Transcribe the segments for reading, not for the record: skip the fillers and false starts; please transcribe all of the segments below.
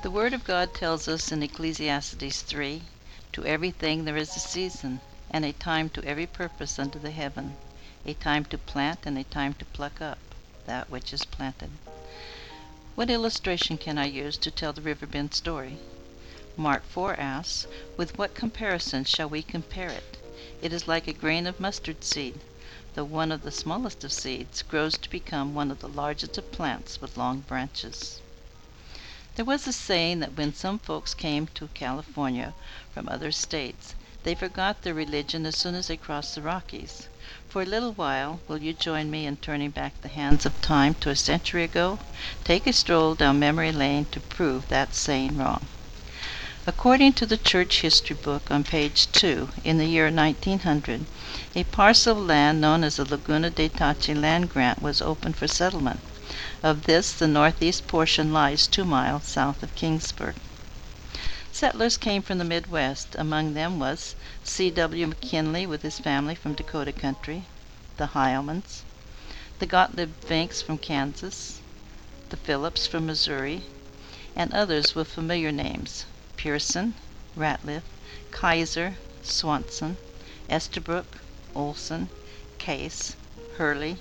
The Word of God tells us in Ecclesiastes 3, "To everything there is a season, and a time to every purpose under the heaven, a time to plant and a time to pluck up that which is planted." What illustration can I use to tell the Riverbend story? Mark 4 asks, "With what comparison shall we compare it? It is like a grain of mustard seed, though one of the smallest of seeds grows to become one of the largest of plants with long branches." There was a saying that when some folks came to California from other states, they forgot their religion as soon as they crossed the Rockies. For a little while, will you join me in turning back the hands of time to a century ago? Take a stroll down memory lane to prove that saying wrong. According to the Church History Book on page 2, in the year 1900, a parcel of land known as the Laguna de Tachi land grant was opened for settlement. Of this, the northeast portion lies 2 miles south of Kingsburg. Settlers came from the Midwest. Among them was C.W. McKinley with his family from Dakota Country, the Heilmans, the Gottlieb Finks from Kansas, the Phillips from Missouri, and others with familiar names: Pearson, Ratliff, Kaiser, Swanson, Estabrook, Olson, Case, Hurley.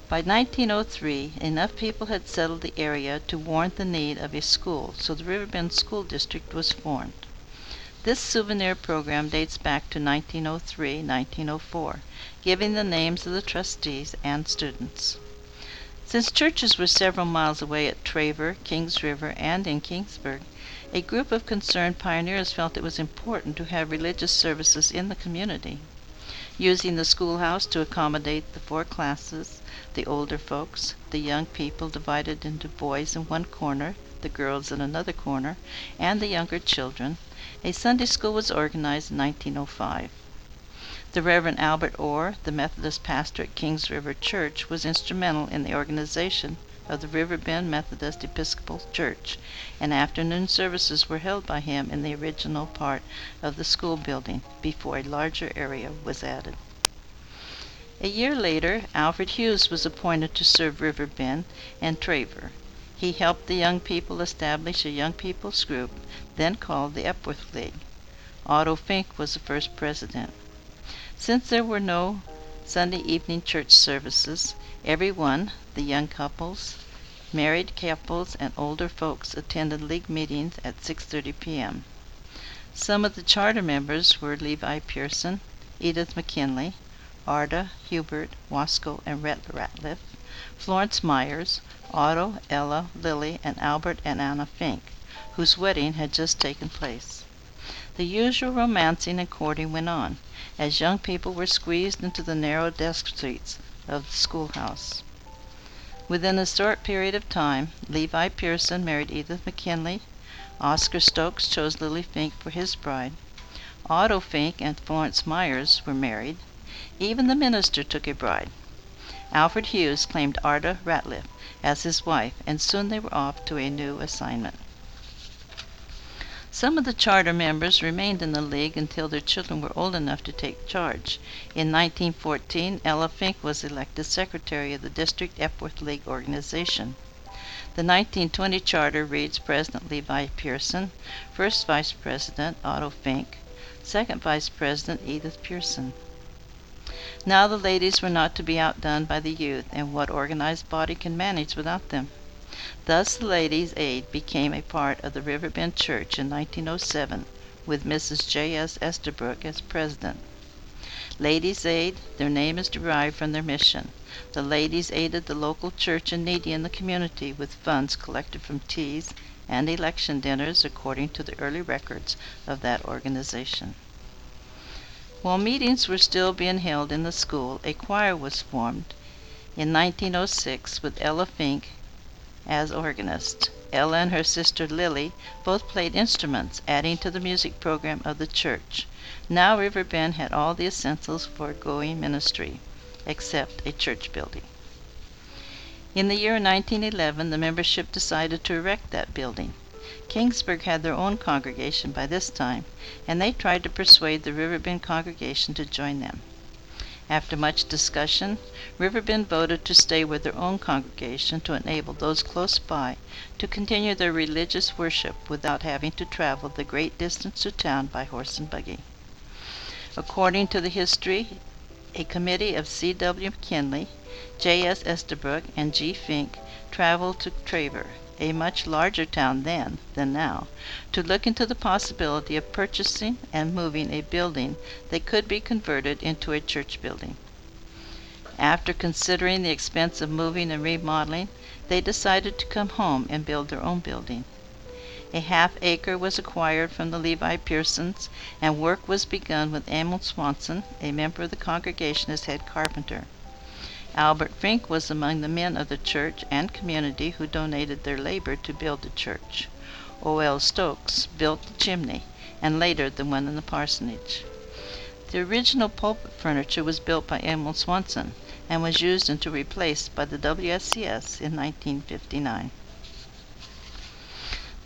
By 1903, enough people had settled the area to warrant the need of a school, so the Riverbend School District was formed. This souvenir program dates back to 1903-1904, giving the names of the trustees and students. Since churches were several miles away at Traver, Kings River, and in Kingsburg, a group of concerned pioneers felt it was important to have religious services in the community. Using the schoolhouse to accommodate the 4 classes, the older folks, the young people divided into boys in one corner, the girls in another corner, and the younger children, a Sunday school was organized in 1905. The Reverend Albert Orr, the Methodist pastor at Kings River Church, was instrumental in the organization of the Riverbend Methodist Episcopal Church, and afternoon services were held by him in the original part of the school building before a larger area was added. A year later, Alfred Hughes was appointed to serve Riverbend and Traver. He helped the young people establish a young people's group, then called the Epworth League. Otto Fink was the first president. Since there were no Sunday evening church services, everyone, the young couples, married couples, and older folks, attended league meetings at 6:30 p.m. Some of the charter members were Levi Pearson, Edith McKinley, Arda, Hubert, Wasco, and Rhett Ratliff, Florence Myers, Otto, Ella, Lily, and Albert and Anna Fink, whose wedding had just taken place. The usual romancing and courting went on, as young people were squeezed into the narrow desk streets of the schoolhouse. Within a short period of time, Levi Pearson married Edith McKinley, Oscar Stokes chose Lily Fink for his bride, Otto Fink and Florence Myers were married. Even the minister took a bride. Alfred Hughes claimed Arda Ratliff as his wife, and soon they were off to a new assignment. Some of the charter members remained in the league until their children were old enough to take charge. In 1914, Ella Fink was elected secretary of the District Epworth League organization. The 1920 charter reads President Levi Pearson, first vice president Otto Fink, second vice president Edith Pearson. Now the ladies were not to be outdone by the youth, and what organized body can manage without them? Thus the Ladies' Aid became a part of the Riverbend Church in 1907, with Mrs. J.S. Estabrook as president. Ladies' Aid, their name is derived from their mission. The ladies aided the local church and needy in the community with funds collected from teas and election dinners according to the early records of that organization. While meetings were still being held in the school, a choir was formed in 1906 with Ella Fink as organist. Ella and her sister Lily both played instruments, adding to the music program of the church. Now Riverbend had all the essentials for a going ministry, except a church building. In the year 1911, the membership decided to erect that building. Kingsburg had their own congregation by this time, and they tried to persuade the Riverbend congregation to join them. After much discussion, Riverbend voted to stay with their own congregation to enable those close by to continue their religious worship without having to travel the great distance to town by horse and buggy. According to the history, a committee of C.W. McKinley, J.S. Estabrook, and G. Fink traveled to Traver, a much larger town then than now, to look into the possibility of purchasing and moving a building that could be converted into a church building. After considering the expense of moving and remodeling, they decided to come home and build their own building. A half-acre was acquired from the Levi Pearsons, and work was begun with Emil Swanson, a member of the congregation, as head carpenter. Albert Fink was among the men of the church and community who donated their labor to build the church. O.L. Stokes built the chimney, and later the one in the parsonage. The original pulpit furniture was built by Emil Swanson and was used until replaced by the WSCS in 1959.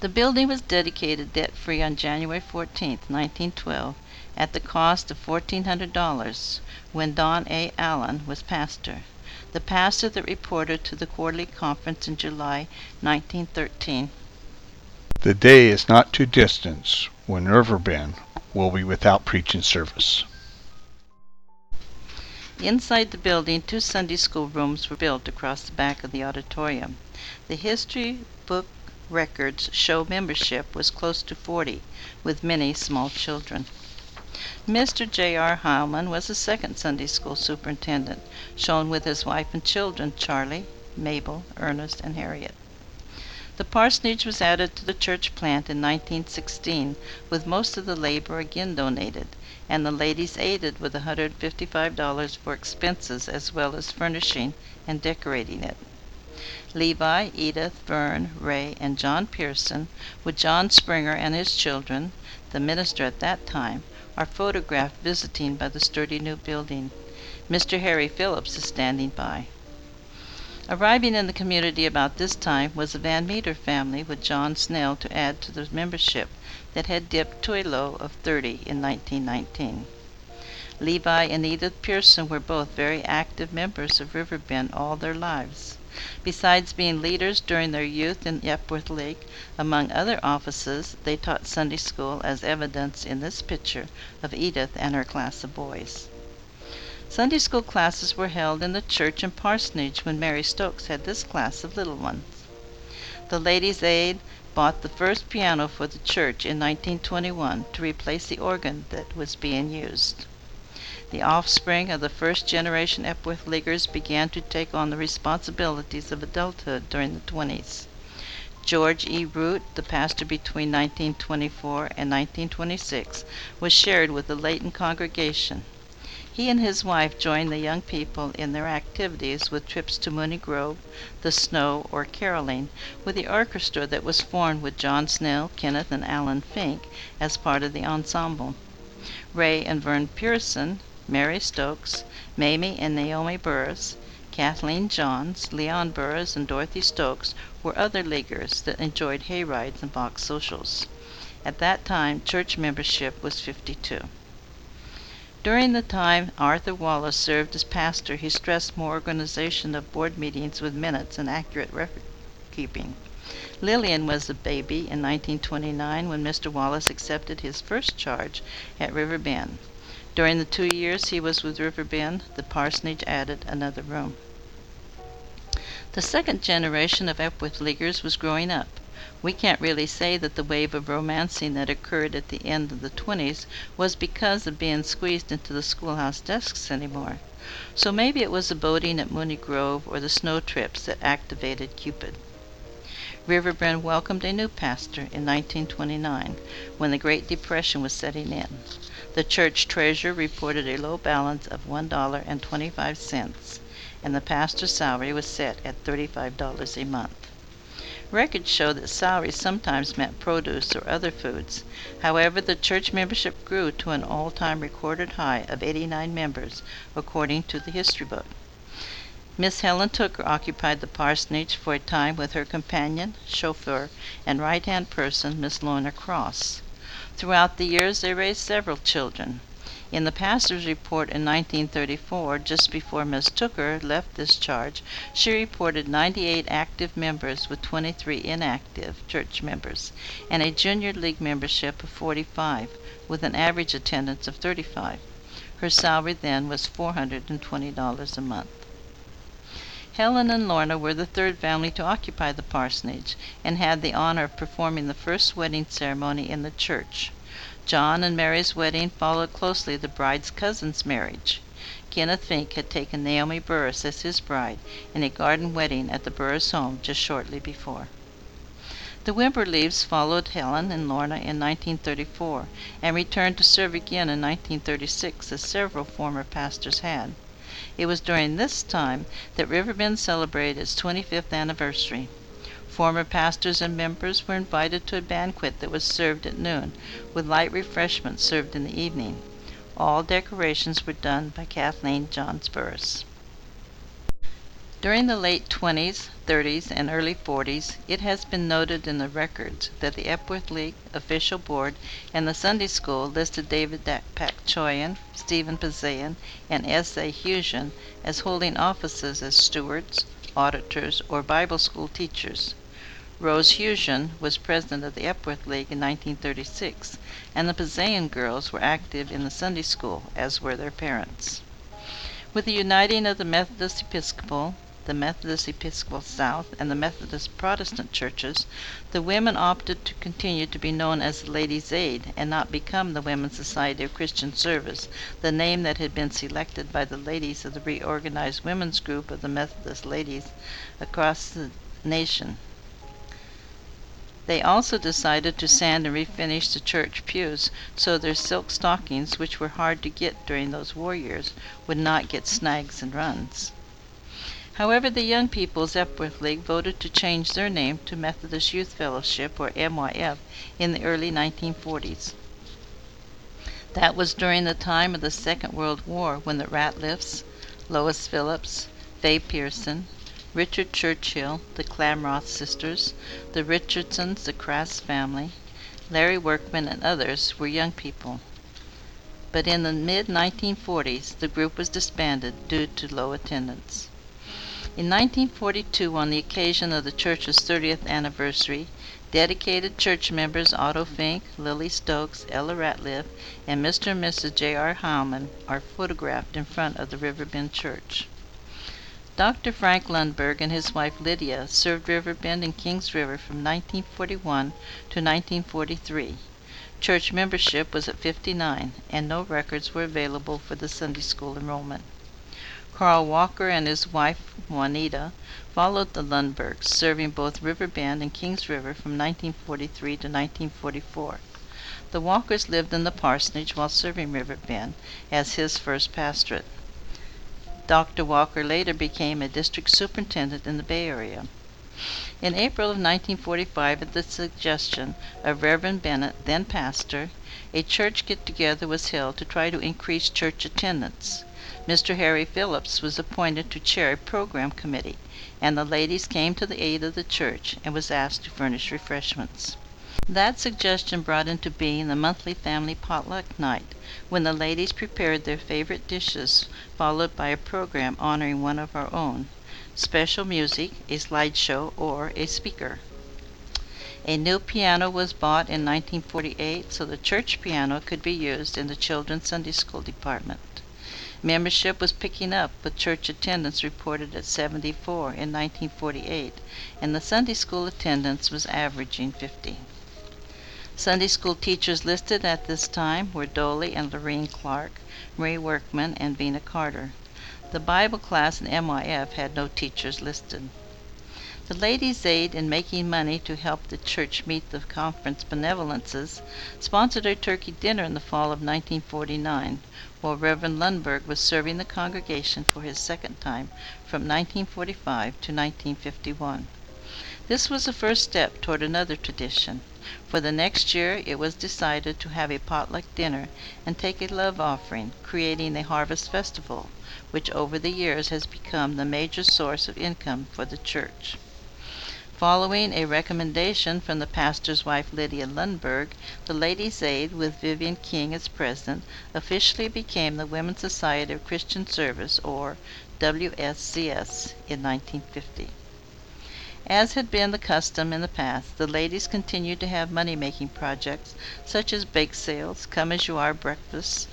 The building was dedicated debt-free on January 14, 1912, at the cost of $1,400, when Don A. Allen was pastor. The pastor that reported to the quarterly conference in July 1913. The day is not too distant when Riverbend will be without preaching service. Inside the building, 2 Sunday school rooms were built across the back of the auditorium. The history book records show membership was close to 40, with many small children. Mr. J.R. Heilman was the second Sunday school superintendent, shown with his wife and children, Charlie, Mabel, Ernest, and Harriet. The parsonage was added to the church plant in 1916, with most of the labor again donated, and the ladies aided with $155 for expenses as well as furnishing and decorating it. Levi, Edith, Vern, Ray, and John Pearson, with John Springer and his children, the minister at that time, are photographed visiting by the sturdy new building. Mr. Harry Phillips is standing by. Arriving in the community about this time was the Van Meter family with John Snell to add to the membership that had dipped to a low of 30 in 1919. Levi and Edith Pearson were both very active members of Riverbend all their lives. Besides being leaders during their youth in Epworth Lake, among other offices, they taught Sunday school, as evidenced in this picture of Edith and her class of boys. Sunday school classes were held in the church and parsonage when Mary Stokes had this class of little ones. The Ladies' Aid bought the first piano for the church in 1921 to replace the organ that was being used. The offspring of the first generation Epworth Leaguers began to take on the responsibilities of adulthood during the 20s. George E. Root, the pastor between 1924 and 1926, was shared with the Layton congregation. He and his wife joined the young people in their activities with trips to Mooney Grove, the Snow, or caroling, with the orchestra that was formed with John Snell, Kenneth, and Alan Fink as part of the ensemble. Ray and Vern Pearson, Mary Stokes, Mamie and Naomi Burris, Kathleen Johns, Leon Burris, and Dorothy Stokes were other leaguers that enjoyed hayrides and box socials. At that time, church membership was 52. During the time Arthur Wallace served as pastor, he stressed more organization of board meetings with minutes and accurate record-keeping. Lillian was a baby in 1929 when Mr. Wallace accepted his first charge at Riverbend. During the 2 years he was with Riverbend, the parsonage added another room. The second generation of Epworth Leaguers was growing up. We can't really say that the wave of romancing that occurred at the end of the 20s was because of being squeezed into the schoolhouse desks anymore. So maybe it was the boating at Mooney Grove or the snow trips that activated Cupid. Riverbend welcomed a new pastor in 1929, when the Great Depression was setting in. The church treasurer reported a low balance of $1.25, and the pastor's salary was set at $35 a month. Records show that salary sometimes meant produce or other foods. However, the church membership grew to an all-time recorded high of 89 members, according to the history book. Miss Helen Tooker occupied the parsonage for a time with her companion, chauffeur, and right-hand person, Miss Lorna Cross. Throughout the years, they raised several children. In the pastor's report in 1934, just before Ms. Tooker left this charge, she reported 98 active members with 23 inactive church members, and a junior league membership of 45, with an average attendance of 35. Her salary then was $420 a month. Helen and Lorna were the third family to occupy the parsonage, and had the honor of performing the first wedding ceremony in the church. John and Mary's wedding followed closely the bride's cousin's marriage. Kenneth Fink had taken Naomi Burris as his bride in a garden wedding at the Burris home just shortly before. The Wimberleaves followed Helen and Lorna in 1934, and returned to serve again in 1936, as several former pastors had. It was during this time that Riverbend celebrated its 25th anniversary. Former pastors and members were invited to a banquet that was served at noon, with light refreshments served in the evening. All decorations were done by Kathleen Johns Burris. During the late 20s, 30s, and early 40s, it has been noted in the records that the Epworth League official board and the Sunday School listed David Pakchoyan, Stephen Pazayan, and S.A. Husion as holding offices as stewards, auditors, or Bible school teachers. Rose Husion was president of the Epworth League in 1936, and the Pazayan girls were active in the Sunday School, as were their parents. With the uniting of the Methodist Episcopal, the Methodist Episcopal South, and the Methodist Protestant churches, the women opted to continue to be known as the Ladies' Aid and not become the Women's Society of Christian Service, the name that had been selected by the ladies of the reorganized women's group of the Methodist ladies across the nation. They also decided to sand and refinish the church pews so their silk stockings, which were hard to get during those war years, would not get snags and runs. However, the Young People's Epworth League voted to change their name to Methodist Youth Fellowship, or MYF, in the early 1940s. That was during the time of the Second World War, when the Ratliffs, Lois Phillips, Fay Pearson, Richard Churchill, the Clamroth sisters, the Richardsons, the Crass family, Larry Workman, and others were young people. But in the mid-1940s, the group was disbanded due to low attendance. In 1942, on the occasion of the church's 30th anniversary, dedicated church members Otto Fink, Lily Stokes, Ella Ratliff, and Mr. and Mrs. J.R. Heilman are photographed in front of the Riverbend Church. Dr. Frank Lundberg and his wife Lydia served Riverbend and Kings River from 1941 to 1943. Church membership was at 59, and no records were available for the Sunday school enrollment. Carl Walker and his wife Juanita followed the Lundbergs, serving both Riverbend and Kings River from 1943 to 1944. The Walkers lived in the parsonage while serving Riverbend as his first pastorate. Dr. Walker later became a district superintendent in the Bay Area. In April of 1945, at the suggestion of Reverend Bennett, then pastor, a church get-together was held to try to increase church attendance. Mr. Harry Phillips was appointed to chair a program committee, and the ladies came to the aid of the church and was asked to furnish refreshments. That suggestion brought into being the monthly family potluck night, when the ladies prepared their favorite dishes, followed by a program honoring one of our own, special music, a slideshow, or a speaker. A new piano was bought in 1948, so the church piano could be used in the children's Sunday school department. Membership was picking up, with church attendance reported at 74 in 1948, and the Sunday school attendance was averaging 50. Sunday school teachers listed at this time were Dolly and Lorene Clark, Marie Workman, and Vina Carter. The Bible class in MYF had no teachers listed. The Ladies' Aid, in making money to help the church meet the conference benevolences, sponsored a turkey dinner in the fall of 1949, while Reverend Lundberg was serving the congregation for his second time from 1945 to 1951. This was the first step toward another tradition. For the next year, it was decided to have a potluck dinner and take a love offering, creating a harvest festival, which over the years has become the major source of income for the church. Following a recommendation from the pastor's wife Lydia Lundberg, the Ladies' Aid, with Vivian King as president, officially became the Women's Society of Christian Service, or WSCS, in 1950. As had been the custom in the past, the ladies continued to have money-making projects such as bake sales, come-as-you-are breakfasts,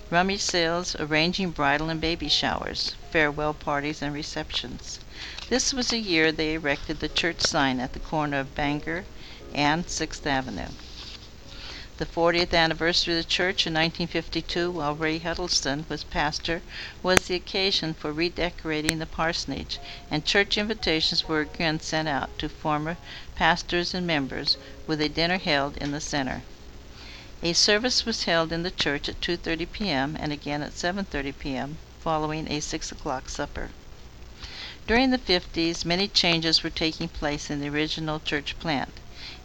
rummage sales, arranging bridal and baby showers, farewell parties, and receptions. This was the year they erected the church sign at the corner of Bangor and 6th Avenue. The 40th anniversary of the church in 1952, while Ray Huddleston was pastor, was the occasion for redecorating the parsonage, and church invitations were again sent out to former pastors and members, with a dinner held in the center. A service was held in the church at 2:30 p.m. and again at 7:30 p.m., following a 6 o'clock supper. During the 50s, many changes were taking place in the original church plant.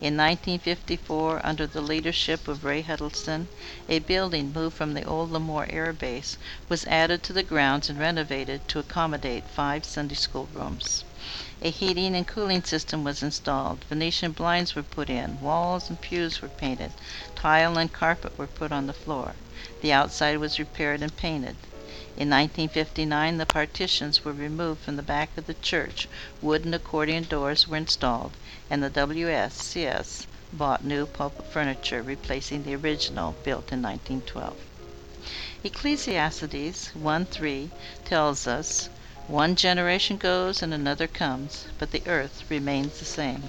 In 1954, under the leadership of Ray Huddleston, a building moved from the old Lemoore Air Base was added to the grounds and renovated to accommodate 5 Sunday school rooms. A heating and cooling system was installed, Venetian blinds were put in, walls and pews were painted, tile and carpet were put on the floor. The outside was repaired and painted. In 1959, the partitions were removed from the back of the church, wooden accordion doors were installed, and the WSCS bought new pulpit furniture, replacing the original, built in 1912. Ecclesiastes 1:3 tells us, "One generation goes and another comes, but the earth remains the same."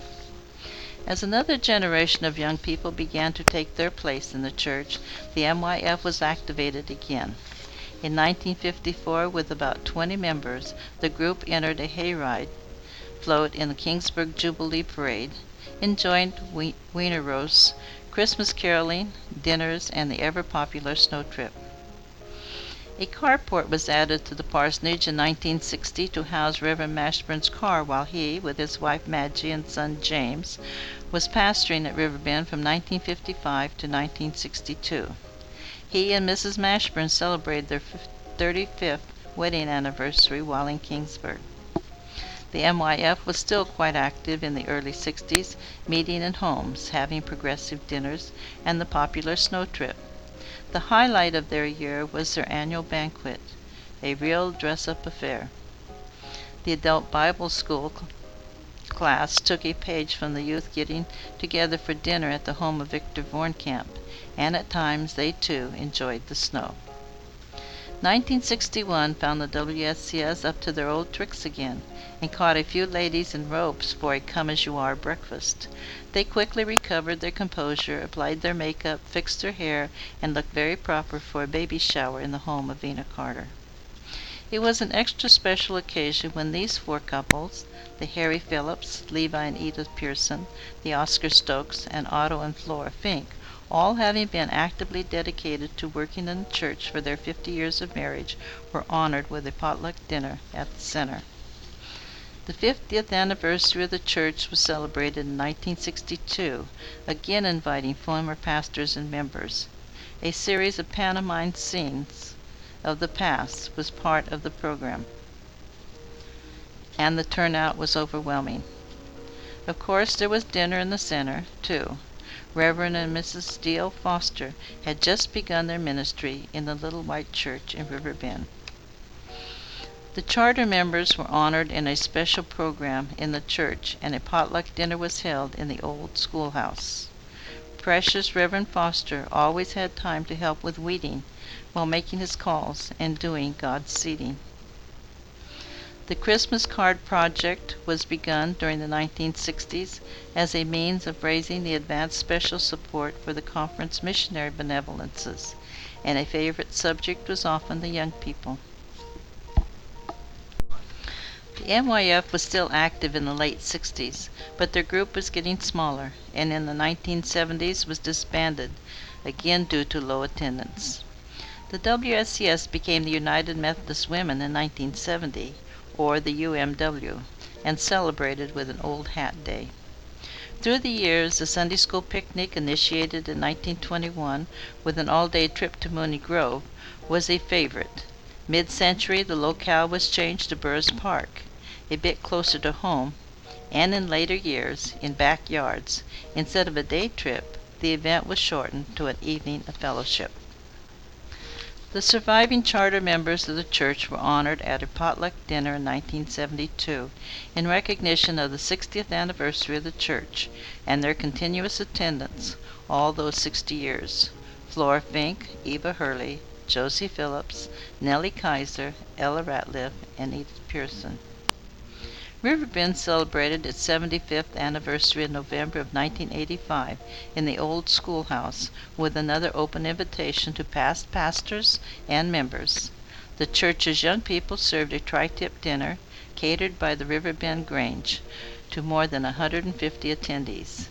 As another generation of young people began to take their place in the church, the MYF was activated again. In 1954, with about 20 members, the group entered a hayride float in the Kingsburg Jubilee Parade, enjoyed wiener roasts, Christmas caroling, dinners, and the ever-popular snow trip. A carport was added to the parsonage in 1960 to house Reverend Mashburn's car while he, with his wife Madgie and son James, was pastoring at Riverbend from 1955 to 1962. He and Mrs. Mashburn celebrated their 35th wedding anniversary while in Kingsburg. The MYF was still quite active in the early 60s, meeting in homes, having progressive dinners, and the popular snow trip. The highlight of their year was their annual banquet, a real dress-up affair. The adult Bible school class took a page from the youth getting together for dinner at the home of Victor Vornkamp, and at times they too enjoyed the snow. 1961 found the WSCS up to their old tricks again, and caught a few ladies in robes for a come-as-you-are breakfast. They quickly recovered their composure, applied their makeup, fixed their hair, and looked very proper for a baby shower in the home of Vina Carter. It was an extra special occasion when these 4 couples, the Harry Phillips, Levi and Edith Pearson, the Oscar Stokes, and Otto and Flora Fink, all having been actively dedicated to working in the church for their 50 years of marriage, were honored with a potluck dinner at the center. The 50th anniversary of the church was celebrated in 1962, again inviting former pastors and members. A series of pantomime scenes of the past was part of the program, and the turnout was overwhelming. Of course, there was dinner in the center, too. Reverend and Mrs. D.L. Foster had just begun their ministry in the Little White Church in Riverbend. The charter members were honored in a special program in the church, and a potluck dinner was held in the old schoolhouse. Precious Reverend Foster always had time to help with weeding while making his calls and doing God's seeding. The Christmas card project was begun during the 1960s as a means of raising the advanced special support for the conference missionary benevolences, and a favorite subject was often the young people. The MYF was still active in the late 60s, but their group was getting smaller, and in the 1970s was disbanded, again due to low attendance. The WSCS became the United Methodist Women in 1970, or the UMW, and celebrated with an Old Hat Day. Through the years, the Sunday School picnic, initiated in 1921 with an all-day trip to Mooney Grove, was a favorite. Mid-century, the locale was changed to Burris Park, a bit closer to home, and in later years, in backyards. Instead of a day trip, the event was shortened to an evening of fellowship. The surviving charter members of the church were honored at a potluck dinner in 1972 in recognition of the 60th anniversary of the church and their continuous attendance all those 60 years. Flora Fink, Eva Hurley, Josie Phillips, Nellie Kaiser, Ella Ratliff, and Edith Pearson. Riverbend celebrated its 75th anniversary in November of 1985 in the old schoolhouse with another open invitation to past pastors and members. The church's young people served a tri-tip dinner catered by the Riverbend Grange to more than 150 attendees.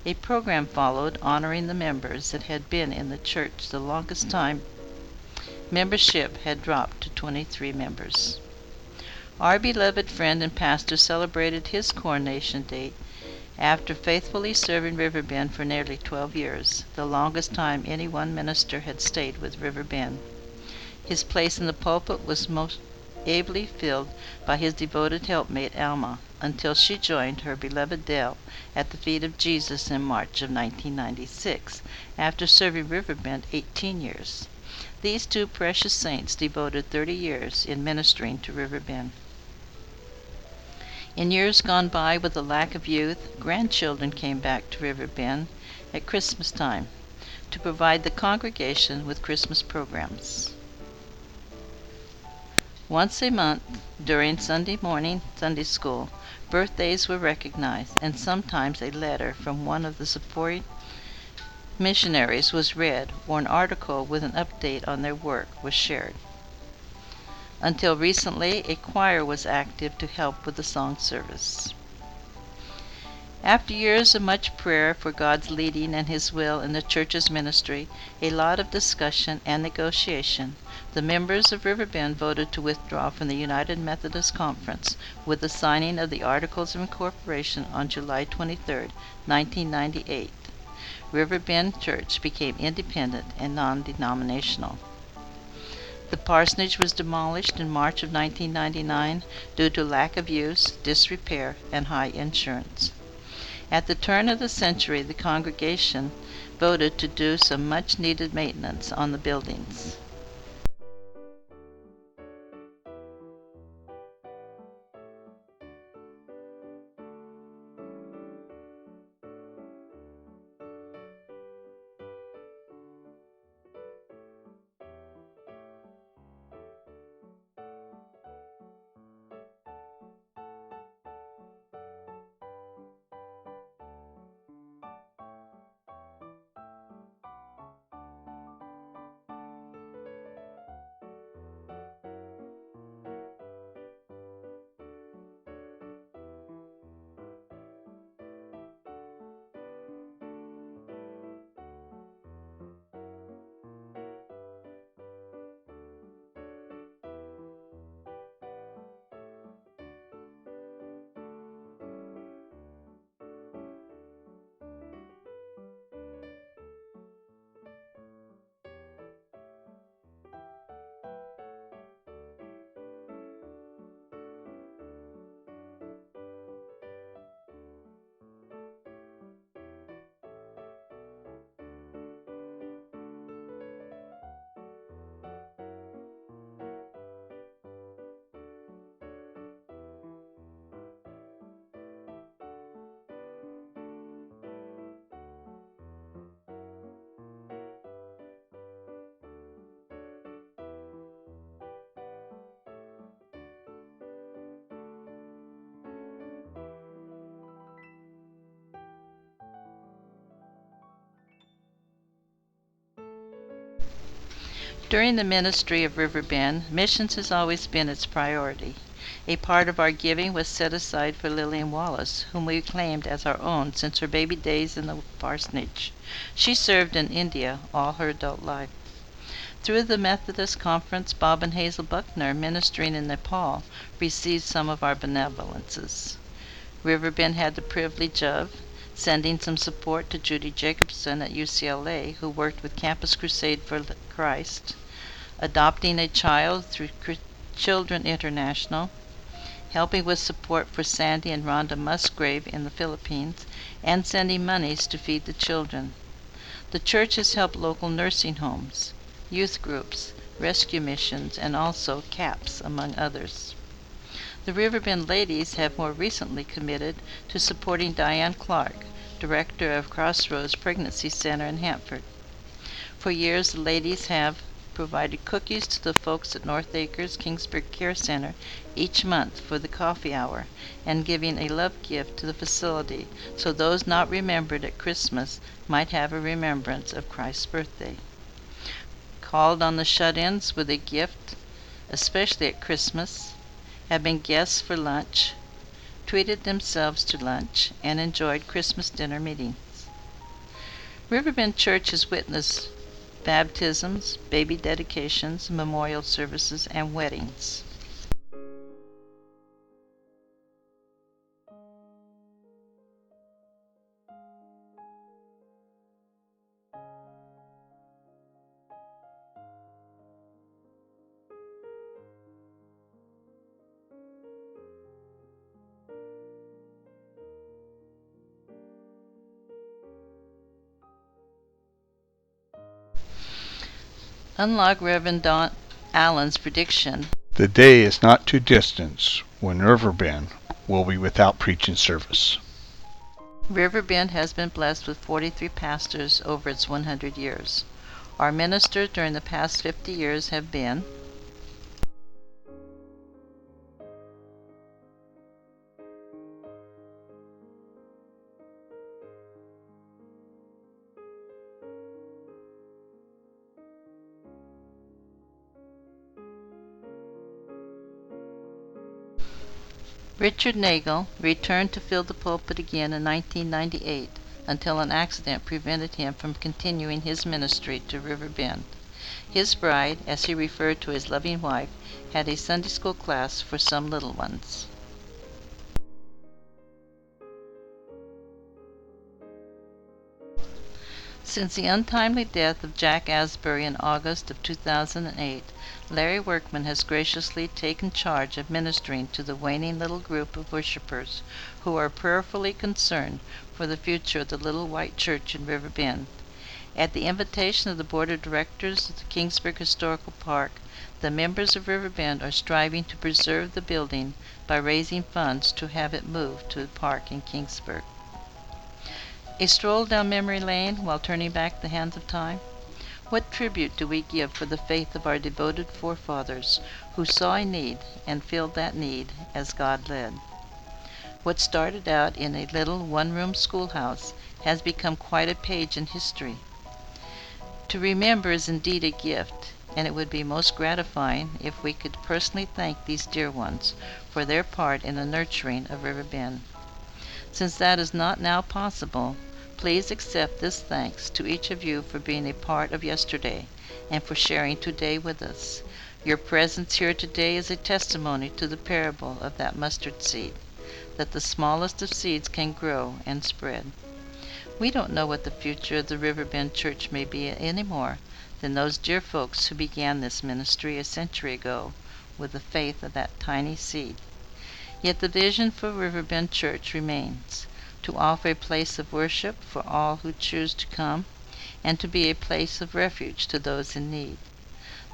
A program followed honoring the members that had been in the church the longest time. Membership had dropped to 23 members. Our beloved friend and pastor celebrated his coronation date after faithfully serving Riverbend for nearly 12 years, the longest time any one minister had stayed with Riverbend. His place in the pulpit was most ably filled by his devoted helpmate Alma, until she joined her beloved Dell at the feet of Jesus in March of 1996, after serving Riverbend 18 years. These two precious saints devoted 30 years in ministering to Riverbend. In years gone by with the lack of youth, grandchildren came back to Riverbend at Christmas time to provide the congregation with Christmas programs. Once a month, during Sunday morning Sunday school, birthdays were recognized, and sometimes a letter from one of the supporting missionaries was read, or an article with an update on their work was shared. Until recently, a choir was active to help with the song service. After years of much prayer for God's leading and His will in the church's ministry, a lot of discussion and negotiation, the members of Riverbend voted to withdraw from the United Methodist Conference with the signing of the Articles of Incorporation on July 23, 1998. Riverbend Church became independent and non-denominational. The parsonage was demolished in March of 1999 due to lack of use, disrepair, and high insurance. At the turn of the century, the congregation voted to do some much-needed maintenance on the buildings. During the ministry of Riverbend, missions has always been its priority. A part of our giving was set aside for Lillian Wallace, whom we claimed as our own since her baby days in the parsonage. She served in India all her adult life. Through the Methodist Conference, Bob and Hazel Buckner, ministering in Nepal, received some of our benevolences. Riverbend had the privilege of sending some support to Judy Jacobson at UCLA, who worked with Campus Crusade for Christ, adopting a child through Children International, helping with support for Sandy and Rhonda Musgrave in the Philippines, and sending monies to feed the children. The church has helped local nursing homes, youth groups, rescue missions, and also CAPS, among others. The Riverbend ladies have more recently committed to supporting Diane Clark, director of Crossroads Pregnancy Center in Hanford. For years, the ladies have provided cookies to the folks at North Acres Kingsburg Care Center each month for the coffee hour, and giving a love gift to the facility so those not remembered at Christmas might have a remembrance of Christ's birthday. Called on the shut-ins with a gift, especially at Christmas, have been guests for lunch, treated themselves to lunch, and enjoyed Christmas dinner meetings. Riverbend Church has witnessed baptisms, baby dedications, memorial services, and weddings. Unlike Reverend Don Allen's prediction, The day is not too distant when Riverbend will be without preaching service. Riverbend has been blessed with 43 pastors over its 100 years. Our ministers during the past 50 years have been Richard Nagel returned to fill the pulpit again in 1998 until an accident prevented him from continuing his ministry to Riverbend. His bride, as he referred to his loving wife, had a Sunday school class for some little ones. Since the untimely death of Jack Asbury in August of 2008, Larry Workman has graciously taken charge of ministering to the waning little group of worshipers who are prayerfully concerned for the future of the little white church in Riverbend. At the invitation of the Board of Directors of the Kingsburg Historical Park, the members of Riverbend are striving to preserve the building by raising funds to have it moved to the park in Kingsburg. A stroll down memory lane while turning back the hands of time? What tribute do we give for the faith of our devoted forefathers who saw a need and filled that need as God led? What started out in a little one-room schoolhouse has become quite a page in history. To remember is indeed a gift, and it would be most gratifying if we could personally thank these dear ones for their part in the nurturing of Riverbend. Since that is not now possible, please accept this thanks to each of you for being a part of yesterday and for sharing today with us. Your presence here today is a testimony to the parable of that mustard seed, that the smallest of seeds can grow and spread. We don't know what the future of the Riverbend Church may be any more than those dear folks who began this ministry a century ago with the faith of that tiny seed. Yet the vision for Riverbend Church remains, to offer a place of worship for all who choose to come, and to be a place of refuge to those in need.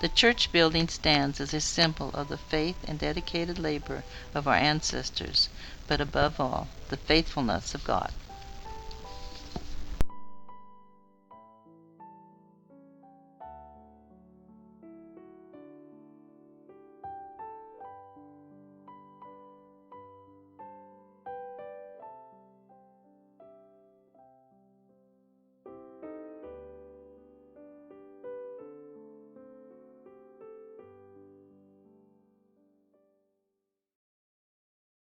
The church building stands as a symbol of the faith and dedicated labor of our ancestors, but above all, the faithfulness of God.